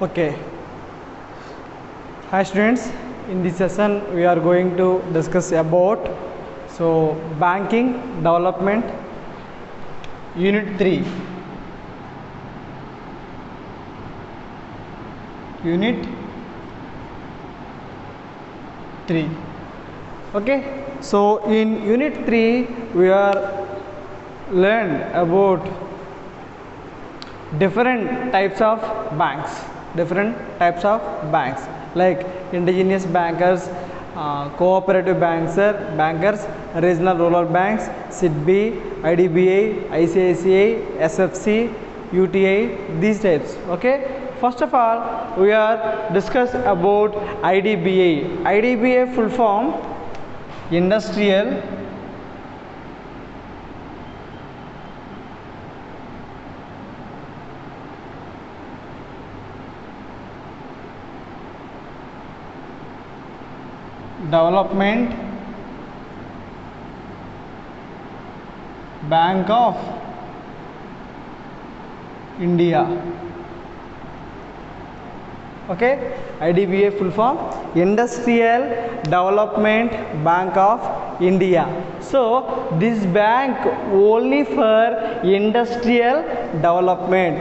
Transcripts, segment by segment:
Okay. Hi students. In this session we are going to discuss about banking development unit 3. Unit 3. Okay. So in unit 3 we are learned about different types of banks like indigenous bankers, cooperative bankers, regional rural banks, SIDBI, IDBI, ICICI, SFC, UTI, these types. Okay, first of all we are discuss about IDBI. IDBI full form Industrial Development Bank of India. Okay, IDBI full form Industrial Development Bank of India. So this bank only for industrial development,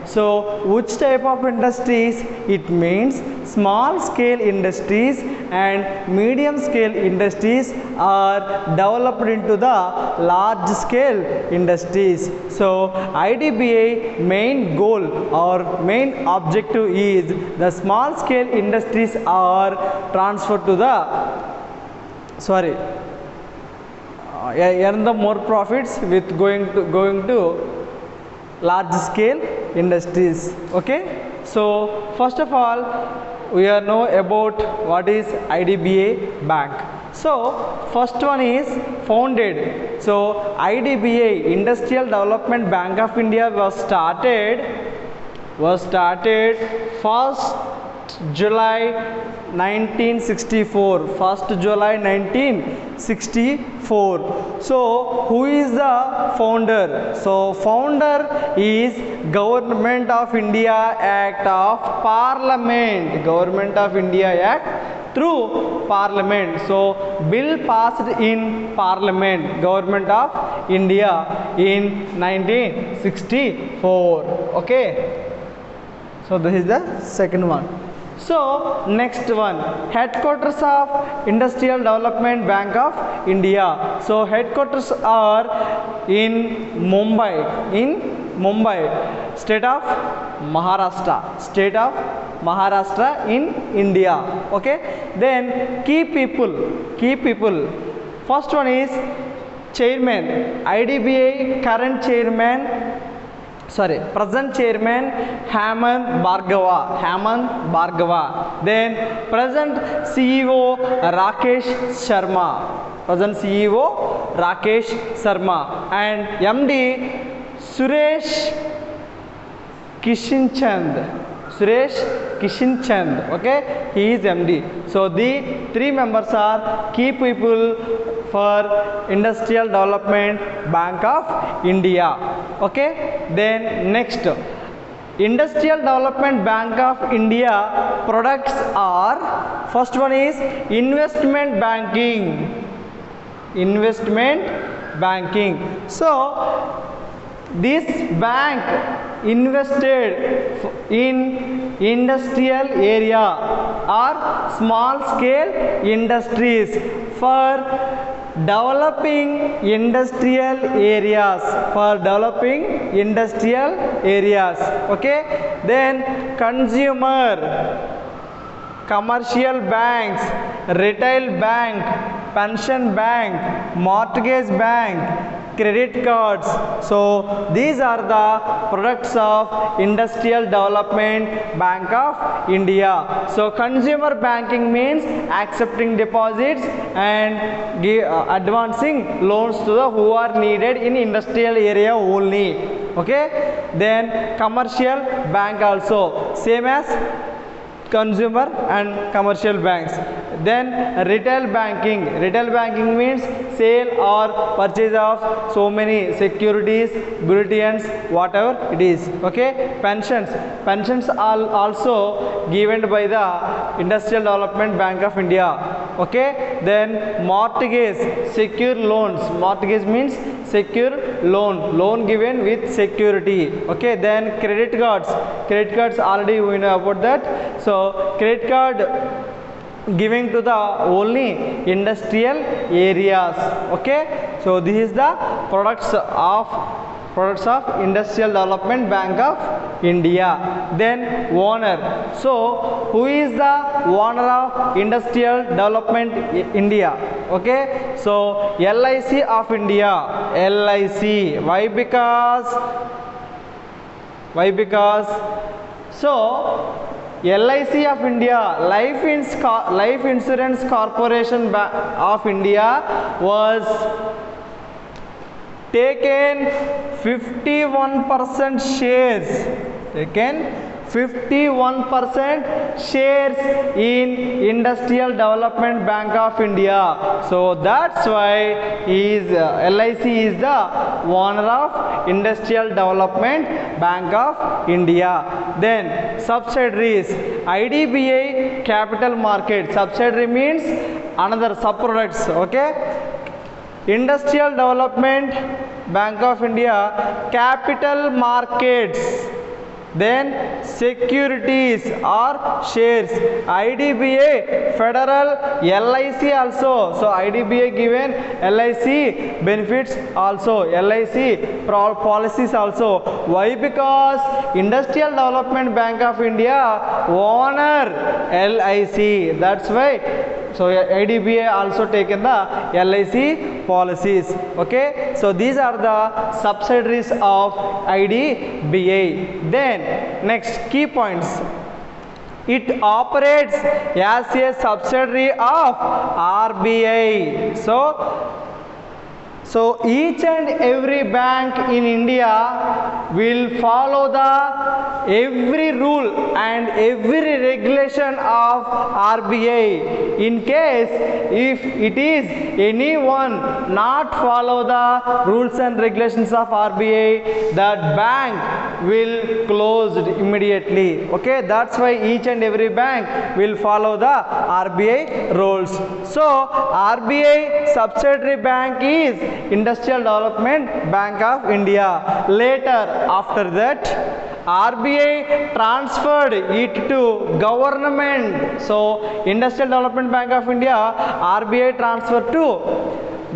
So which type of industries? It means small scale industries and medium scale industries are developed into the large scale industries. So IDBI main goal or main objective is the small scale industries are transferred to the earn the more profits with going to large scale industries. Okay, so first of all we are know about what is IDBI bank. So first one is founded. So IDBI, Industrial Development Bank of India, was started 1st July 1964. So who is the founder? So founder is Government of India Act of Parliament. Through Parliament. So bill passed in Parliament, Government of India in 1964. Okay, so this is the second one. So next one, headquarters of Industrial Development Bank of India. So headquarters are in Mumbai, state of Maharashtra in India. Okay, then key people. First one is chairman, IDBI present chairman Hemant Bhargava. Then present CEO Rakesh Sharma and MD Suresh Kishan. Okay, he is MD. So the three members are key people for Industrial Development Bank of India. Okay, then next, Industrial Development Bank of India products are, first one is investment banking. So this bank invested in industrial area or small scale industries for developing industrial areas. Okay, then commercial banks, retail bank, pension bank, mortgage bank, credit cards. So these are the products of Industrial Development Bank of India. So consumer banking means accepting deposits and advancing loans to the who are needed in industrial area only. Okay, then commercial bank also same as consumer and commercial banks. Then retail banking. Retail banking means sale or purchase of so many securities, bulletins, whatever it is. Okay. Pensions. Pensions are also given by the Industrial Development Bank of India. Okay. Then mortgage, secure loans. Mortgage means secure loan given with security. Okay. Then credit cards. Credit cards already we know about that. So credit card giving to the only industrial areas. Okay. So this is the products of Industrial Development Bank of India. Then owner. So who is the owner of Industrial Development India? Okay. So LIC of India. LIC. Why? Because so LIC of India, Life Insurance Corporation of India was taken 51% shares. Taken 51% shares in Industrial Development Bank of India. So that's why LIC is the owner of Industrial Development Bank of India. Then subsidiaries. IDBI Capital Market. Subsidiary means another sub-products. Okay. Industrial Development Bank of India Capital Markets. Then securities or shares. IDBI Federal, LIC also. So IDBI given LIC benefits also, LIC policies also. Why? Because Industrial Development Bank of India owner LIC. That's why. So IDBI also taken the LIC policies. Okay. So these are the subsidiaries of IDBI. Then next key points. It operates as a subsidiary of RBI. So each and every bank in India will follow every rule and every regulation of RBI. In case if it is anyone not follow the rules and regulations of RBI, that bank will closed immediately. Okay. That's why each and every bank will follow the RBI rules. So RBI subsidiary bank is Industrial Development Bank of India. Later after that RBI transferred it to government. So Industrial Development Bank of India RBI transferred to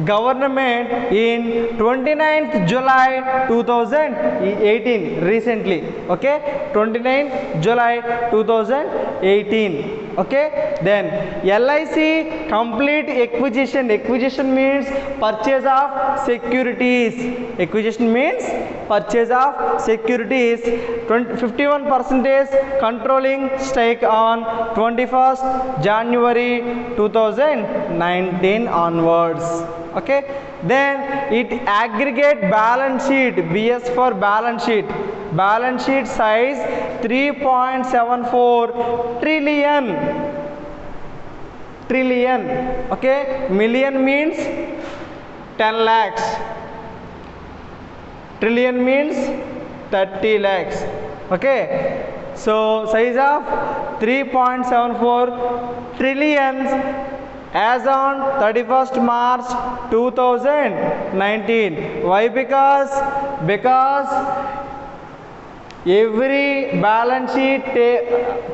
government in 29th July 2018 recently. Okay. 29th July 2018. Okay. Then LIC complete acquisition. Acquisition means purchase of securities. Acquisition means purchase of securities. 51% controlling stake on 21st January 2019 onwards. Okay. Then it aggregate balance sheet. BS for balance sheet. Balance sheet size 3.74 trillion. Okay. Million means 10 lakhs. Trillion means 30 lakhs. Okay. So size of 3.74 trillions as on 31st March 2019. Why? Because every balance sheet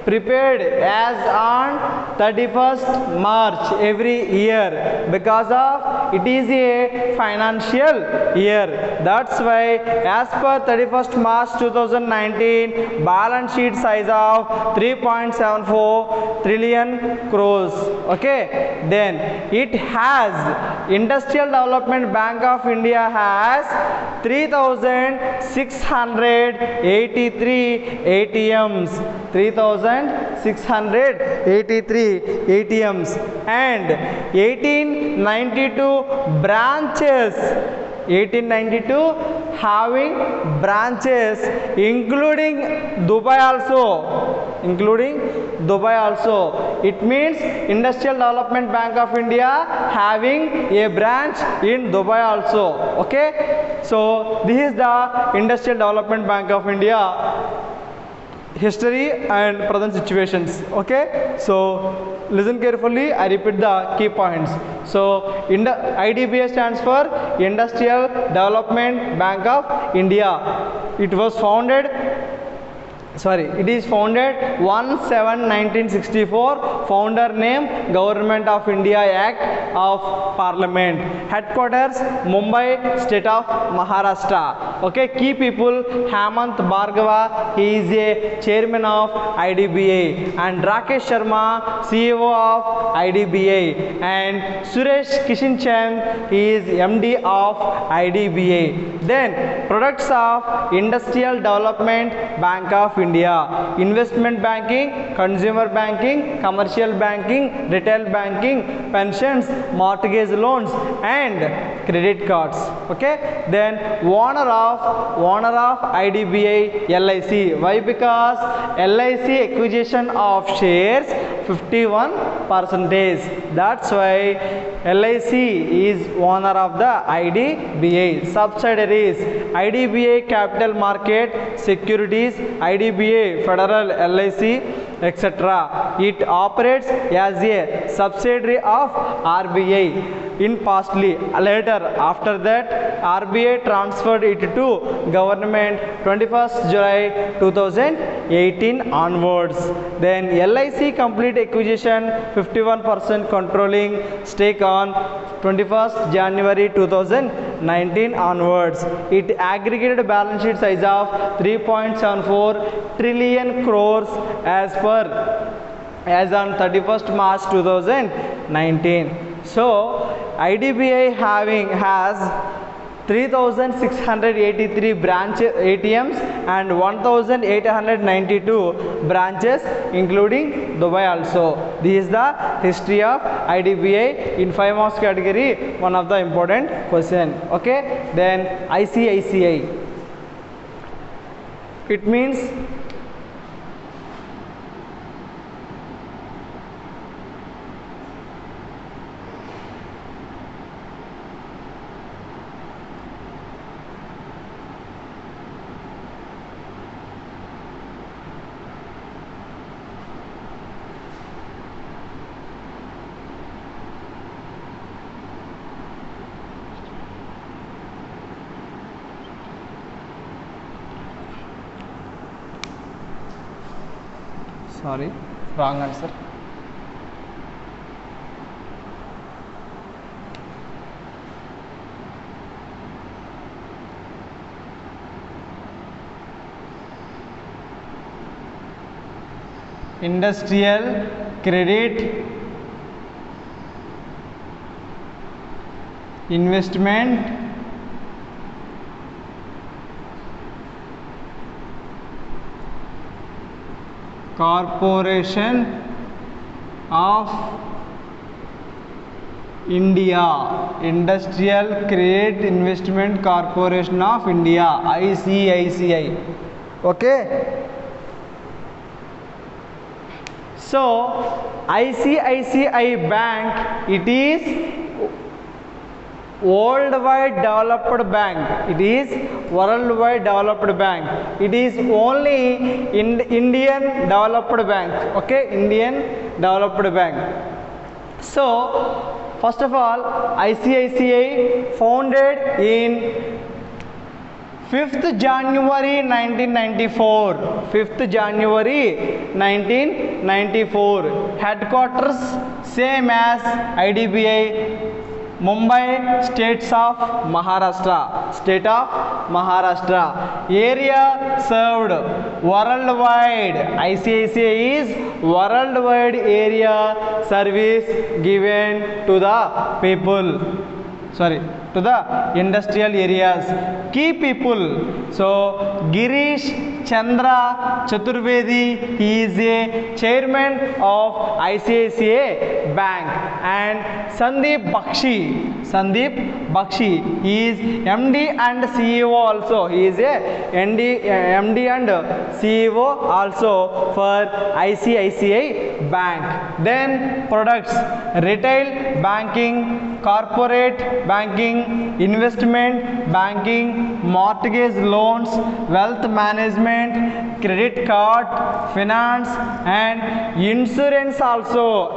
prepared as on 31st March every year, because of it is a financial year. That's why as per 31st March 2019 balance sheet size of 3.74 trillion crores. Okay. Then it has Industrial Development Bank of India has 3,683 ATMs. 3,683 ATMs and 1892 branches. 1892 having branches including Dubai also. including Dubai also. It means Industrial Development Bank of India having a branch in Dubai also. Okay, so this is the Industrial Development Bank of India history and present situations. Okay, so listen carefully, I repeat the key points. So IDBI stands for Industrial Development Bank of India. It is founded 1/7/1964. Founder name Government of India Act of Parliament. Headquarters Mumbai, State of Maharashtra. Okay, key people Hemant Bhargava, he is a chairman of IDBI, and Rakesh Sharma, CEO of IDBI, and Suresh Kishinchan, he is MD of IDBI. Then products of Industrial Development Bank of India: investment banking, consumer banking, commercial banking, retail banking, pensions, mortgage loans, and credit cards. Okay, then owner of IDBI LIC. Why? Because LIC acquisition of shares 51%. That's why LIC is owner of the IDBI. Subsidiaries: IDBI Capital Market Securities, IDBI Federal LIC, etc. It operates as a subsidiary of RBI in pastly. Later, after that, RBI transferred it to government 21st July 2018 onwards. Then LIC complete acquisition 51% controlling stake on 21st January 2019 onwards. It aggregated balance sheet size of 3.74 trillion crores as on 31st March 2019. So IDBI has 3,683 branch ATMs and 1,892 branches, including Dubai also. This is the history of IDBI in 5 marks category, one of the important question. Okay, then ICICI, it means sorry, wrong answer. Industrial Credit Investment Corporation of India. Industrial Credit Investment Corporation of India, ICICI. Okay, so ICICI Bank, it is worldwide developed bank. It is worldwide developed bank. It is only in Indian developed bank. Okay, Indian developed bank. So first of all, ICICI founded in 5th January 1994. 5th January 1994. Headquarters same as IDBI, Mumbai, State of Maharashtra. State of Maharashtra. Area served worldwide. ICICI is worldwide area service given to the people. Sorry, to the industrial areas. Key people: so Girish Chandra Chaturvedi, he is a chairman of ICICI Bank, and Sandeep Bakshi. He is MD and CEO also. He is a MD and CEO also for ICICI Bank. Then products: retail banking, corporate banking, investment banking, mortgage loans, wealth management, credit card, finance, and insurance also.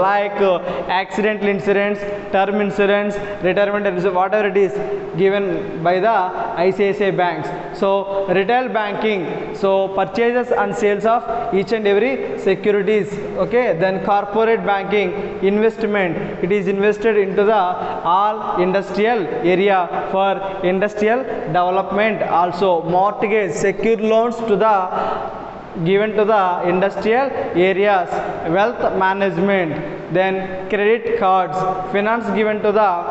Like accidental insurance, term insurance, retirement insurance, whatever it is given by the ICICI banks. So retail banking, so purchases and sales of each and every securities. Okay, then corporate banking, investment, it is invested into the all industrial area for industrial development. Also mortgage, secure loans to the given to the industrial areas. Wealth management, then credit cards, finance given to the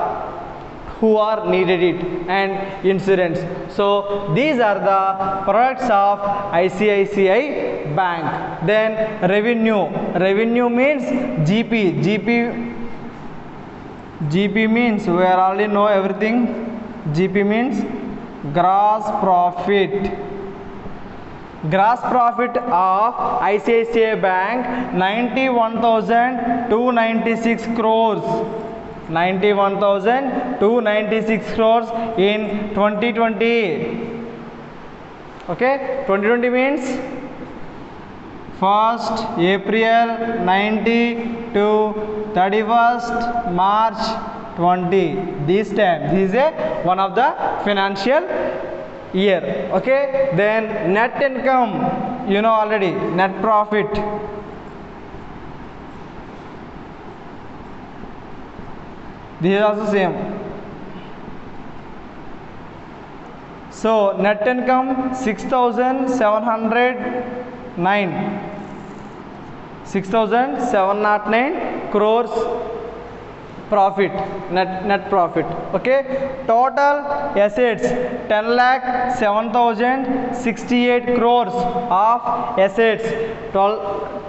who are needed it, and insurance. So these are the products of ICICI Bank. Then revenue means GP means we are already know everything. GP means gross profit. Gross profit of ICICI Bank 91,296 crores. 91,296 crores in 2020. Okay, 2020 means 1st April 90 to 31st March 20. This time, this is one of the financial year. Okay, then net income, you know already, net profit. This is also same. So net income 6,709 crores profit, net profit. Okay, total assets 10,07,068 crores of assets.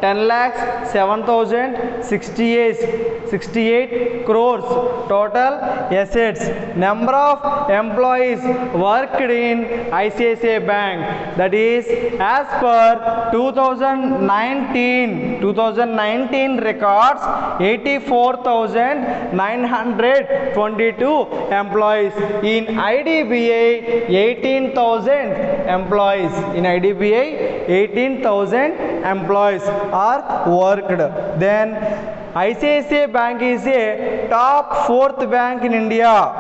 10,07,068 crores total assets. Number of employees worked in ICICI Bank, that is as per 2019 records 84,922 employees. In IDBI 18,000 employees. In IDBI 18,000 employees are worked. Then ICICI Bank is a top 4th bank in India.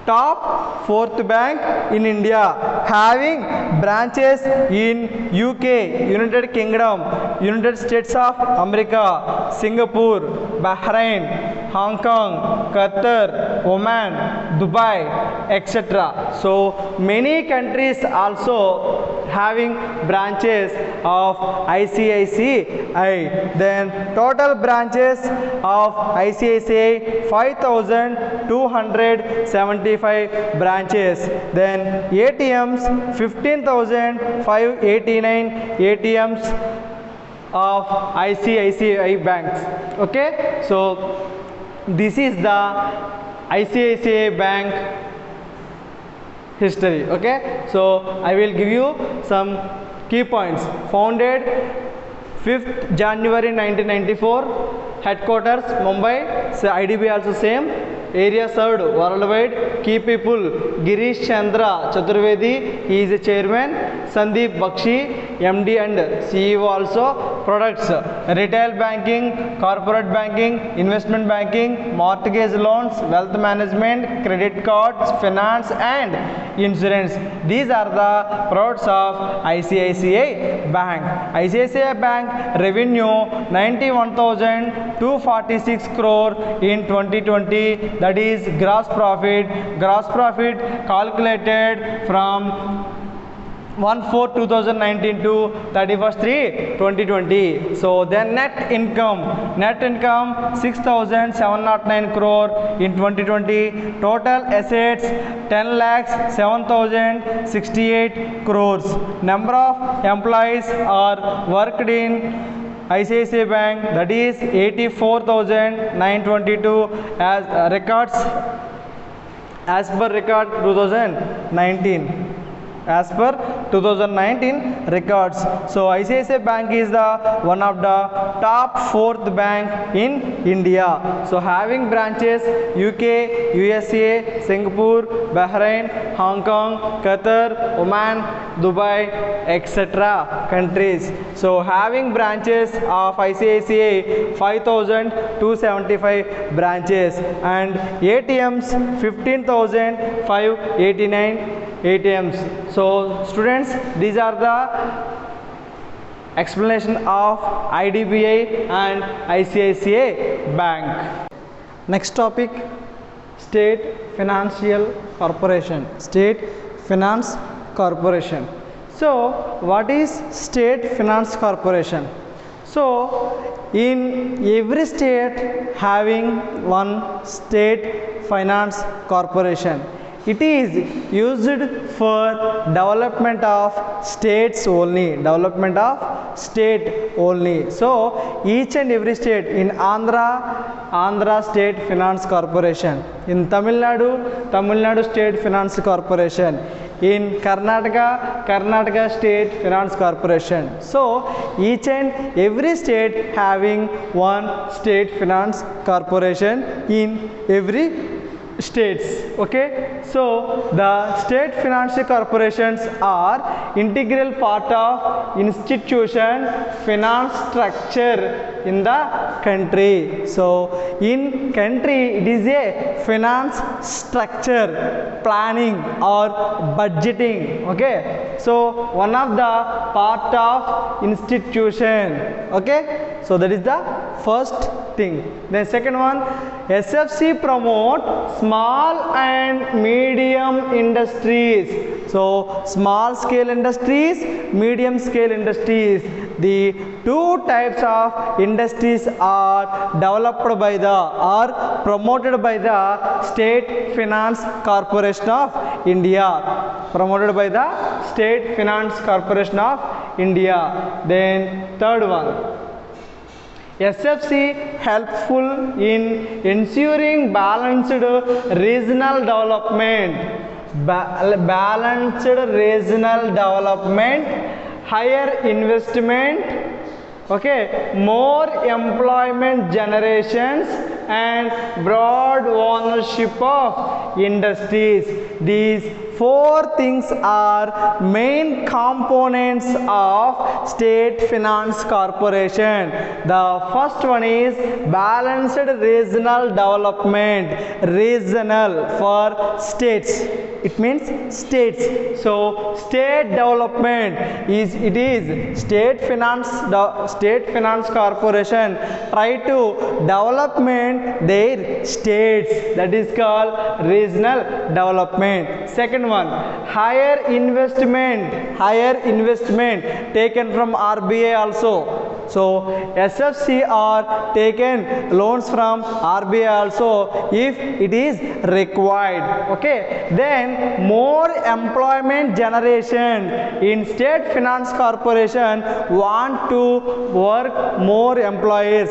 Top 4th bank in India, having branches in UK, United Kingdom, United States of America, Singapore, Bahrain, Hong Kong, Qatar, Oman, Dubai, etc. So many countries also having branches of ICICI. Then total branches of ICICI 5,275 branches. Then ATMs 15,589 ATMs of ICICI banks. Okay, so this is the ICICI Bank history. Okay, so I will give you some key points. Founded 5th January 1994, headquarters Mumbai, so IDB also same. Area served worldwide. Key people: Girish Chandra Chaturvedi, he is a chairman. Sandeep Bakshi, MD and CEO also. Products: retail banking, corporate banking, investment banking, mortgage loans, wealth management, credit cards, finance and insurance. These are the products of ICICI Bank. ICICI Bank revenue 91,246 crore in 2020. That is gross profit. Gross profit calculated from 1/4/2019 to 31/3/2020. So then net income 6,709 crore in 2020. Total assets 10,07,068 crores. Number of employees are worked in ICICI Bank, that is 84,922 as records as per record 2019. As per 2019 records. So ICICI Bank is the one of the top 4th bank in India. So having branches UK, USA, Singapore, Bahrain, Hong Kong, Qatar, Oman, Dubai, etc. countries. So having branches of ICICI 5,275 branches and ATMs 15,589 ATMs. So students, these are the explanation of IDBI and ICICI Bank. Next topic, State Financial Corporation. State Finance Corporation. So what is State Finance Corporation? So in every state having one State Finance Corporation. It is used for development of states only. Development of state only. So each and every state in Andhra State Finance Corporation. In Tamil Nadu State Finance Corporation. In Karnataka State Finance Corporation. So each and every state having one State Finance Corporation in every states. Okay, so the state financial corporations are integral part of institution finance structure in the country. So in country it is a finance structure planning or budgeting. Okay, so one of the part of institution. Okay, so that is the first thing. Then second one, SFC promote small and medium industries. So small scale industries, medium scale industries. The two types of industries are developed by the or promoted by the State Finance Corporation of India. Promoted by the State Finance Corporation of India. Then third one, SFC helpful in ensuring balanced regional development. Balanced regional development, higher investment, okay, more employment generations and broad ownership of industries. These four things are main components of State Finance Corporation. The first one is balanced regional development. Regional for states. It means states. So state development is State Finance Corporation try to development their states. That is called regional development. Second one, higher investment taken from RBI also. So SFC are taken loans from RBI also if it is required. Okay, then more employment generation. In State Finance Corporation want to work more employees.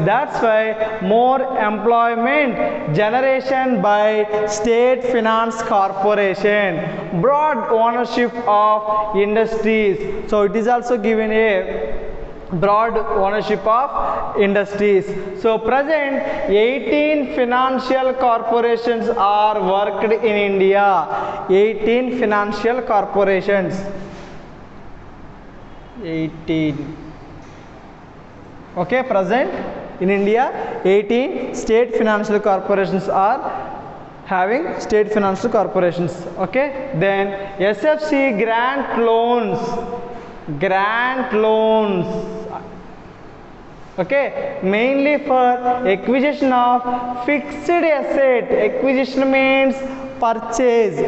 That's why more employment generation by State Finance Corporation. Broad ownership of industries. So it is also given a broad ownership of industries. So present 18 financial corporations are worked in India. 18 financial corporations. 18. Okay, present in India 18 state financial corporations are having state financial corporations. Okay, then SFC grant loans. Okay, mainly for acquisition of fixed asset. Acquisition means purchase.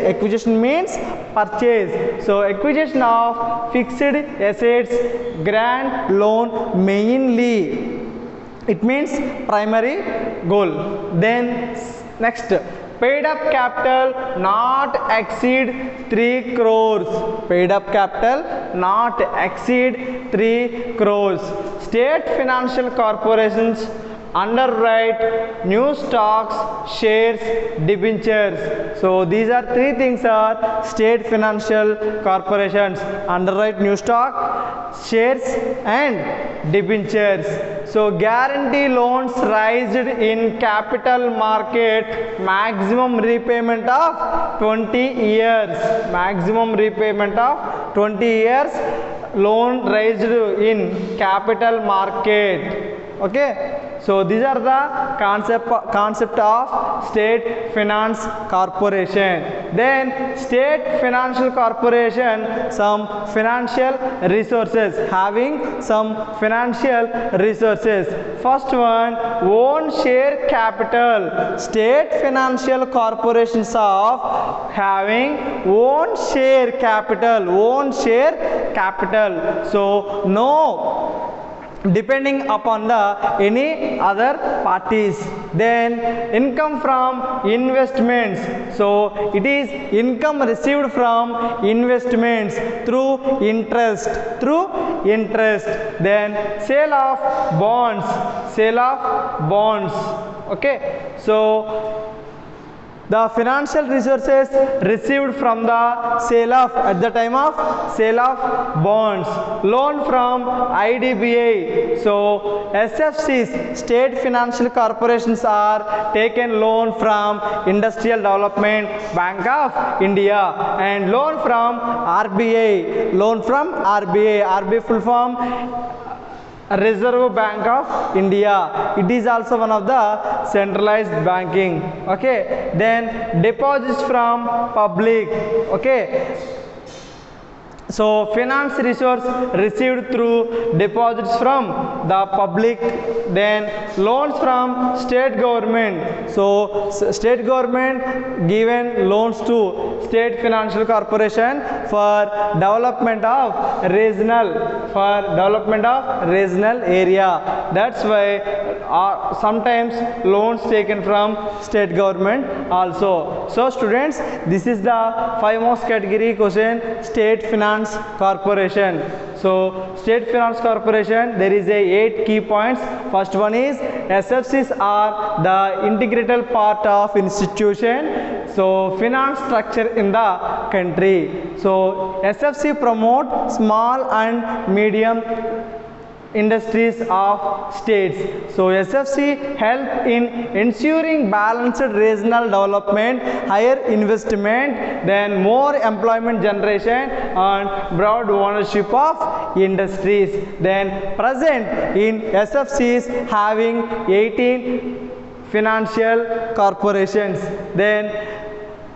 So acquisition of fixed assets, grant loan mainly. It means primary goal. Then next, paid up capital not exceed 3 crores, paid up capital not exceed 3 crores. State financial corporations underwrite new stocks, shares, debentures. So these are three things are state financial corporations: underwrite new stock, shares and debentures. So guarantee loans raised in capital market, maximum repayment of 20 years, maximum repayment of 20 years, loan raised in capital market. Okay, so these are the concept of state finance corporation. Then state financial corporation, some financial resources, having some financial resources. First one, own share capital. State financial corporations of having own share capital, own share capital. So no depending upon the any other parties. Then income from investments, so it is income received from investments through interest, then sale of bonds. Okay, so the financial resources received from the sale of, at the time of sale of bonds. Loan from IDBI. So SFCs, state financial corporations, are taken loan from Industrial Development Bank of India, and loan from RBI. RBI full form Reserve Bank of India. It is also one of the centralized banking. Okay, then deposits from public. Okay, so finance resource received through deposits from the public. Then loans from state government. So state government given loans to state financial corporation for development of regional area. That's why sometimes loans taken from state government also. So students, this is the 5 most category question, state finance corporation. So state finance corporation, there is a 8 key points. First one is SFCs are the integral part of institution, so finance structure in the country. So SFC promote small and medium industries of states. So SFC help in ensuring balanced regional development, higher investment, then more employment generation and broad ownership of industries. Then present in SFCs having 18 financial corporations. Then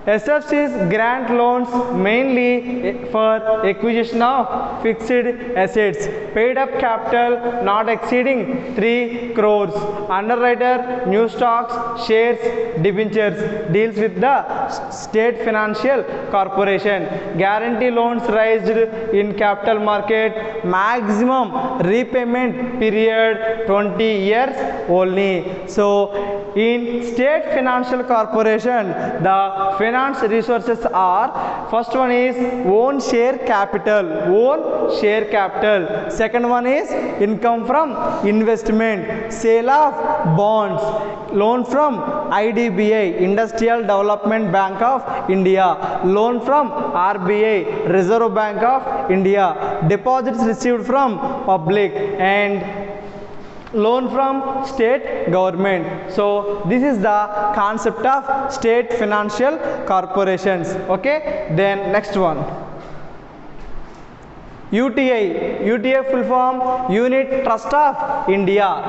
SFCs grant loans mainly for acquisition of fixed assets, paid up capital not exceeding 3 crores, underwriter new stocks, shares, debentures, deals with the state financial corporation, guarantee loans raised in capital market, maximum repayment period 20 years only. So in state financial corporation, the finance resources are, first one is own share capital. Second one is income from investment, sale of bonds, loan from IDBI, Industrial Development Bank of India, loan from RBI, Reserve Bank of India, deposits received from public, and loan from state government. So this is the concept of state financial corporations. Okay, then next one, UTI full form Unit Trust of India,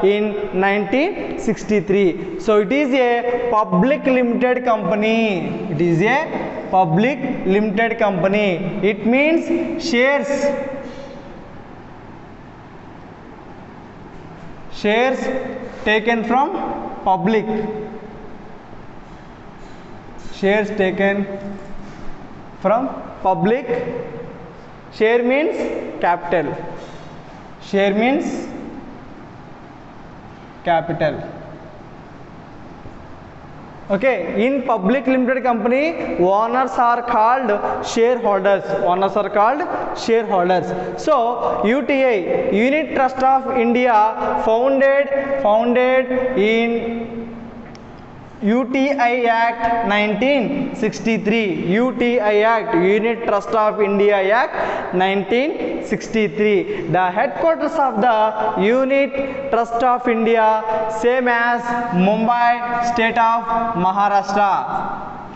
in 1963. So it is a public limited company, it means shares taken from public, share means capital, Okay, in public limited company, owners are called shareholders. Owners are called shareholders. So, UTI, Unit Trust of India, founded in UTI Act 1963. UTI Act, Unit Trust of India Act 1963. The headquarters of the Unit Trust of India, same as Mumbai, State of Maharashtra.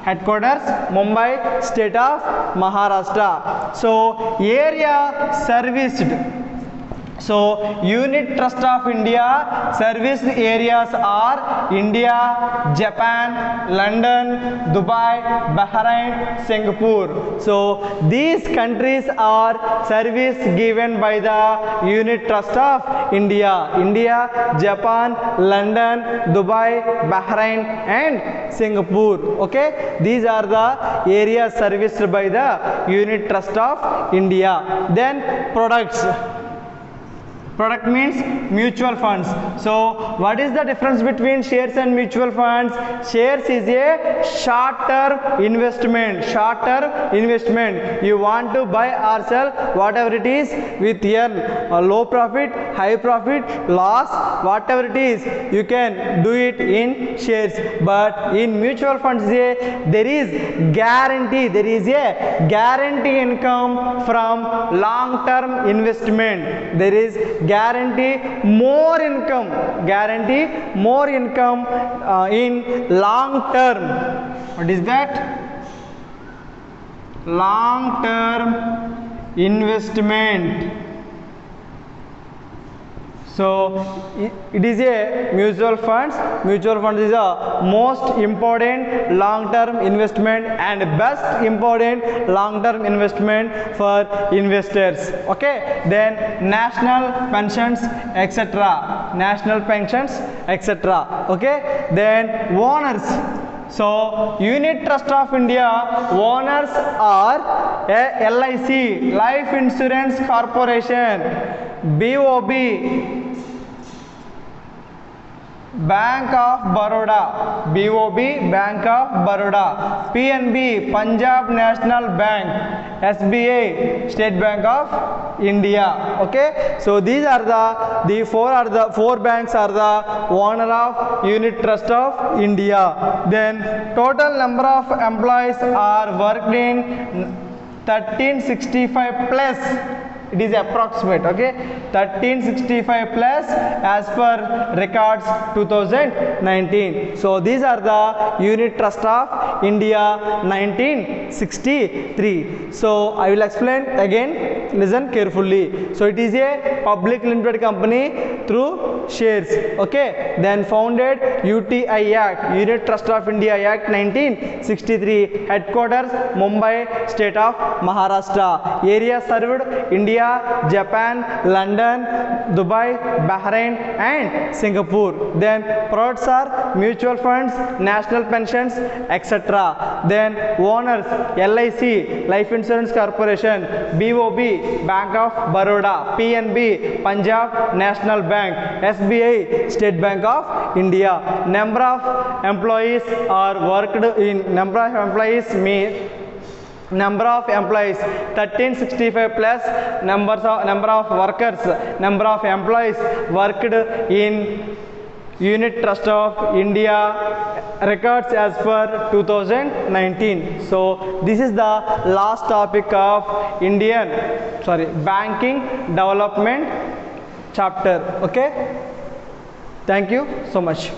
Headquarters Mumbai, State of Maharashtra. So area serviced. So Unit Trust of India serviced areas are India, Japan, London, Dubai, Bahrain, Singapore. So these countries are service given by the Unit Trust of India. India, Japan, London, Dubai, Bahrain and Singapore. Okay, these are the areas serviced by the Unit Trust of India. Then products. Product means mutual funds. So what is the difference between shares and mutual funds? Shares is a short-term investment. Short-term investment. You want to buy or sell whatever it is with earn low profit, high profit, loss, whatever it is, you can do it in shares. But in mutual funds, there is guarantee. There is a guarantee income from long-term investment. There is guarantee more income in long term. What is that? Long term investment. So it is a mutual funds. Mutual funds is a most important long term investment and best important long term investment for investors. Okay, then national pensions etc. National pensions etc. Okay, then owners. So Unit Trust of India owners are a LIC, Life Insurance Corporation, BOB, Bank of Baroda, BOB, Bank of Baroda, PNB, Punjab National Bank, SBI, State Bank of India. Okay, so these are the four banks are the owner of Unit Trust of India. Then total number of employees are worked in 1365 plus. It is approximate. Okay, 1365 plus as per records 2019. So these are the Unit Trust of India 1963. So I will explain again, listen carefully. So it is a public limited company through shares. Okay, then founded UTI Act, Unit Trust of India Act 1963. Headquarters Mumbai, State of Maharashtra. Area served India, Japan, London, Dubai, Bahrain and Singapore. Then products are mutual funds, national pensions etc. Then owners LIC, Life Insurance Corporation, BOB, Bank of Baroda, PNB, Punjab National Bank, SBI, State Bank of India. Number of employees are worked in, number of employees 1365 plus number of workers, number of employees worked in Unit Trust of India records as per 2019. So this is the last topic of banking development chapter. Okay, thank you so much.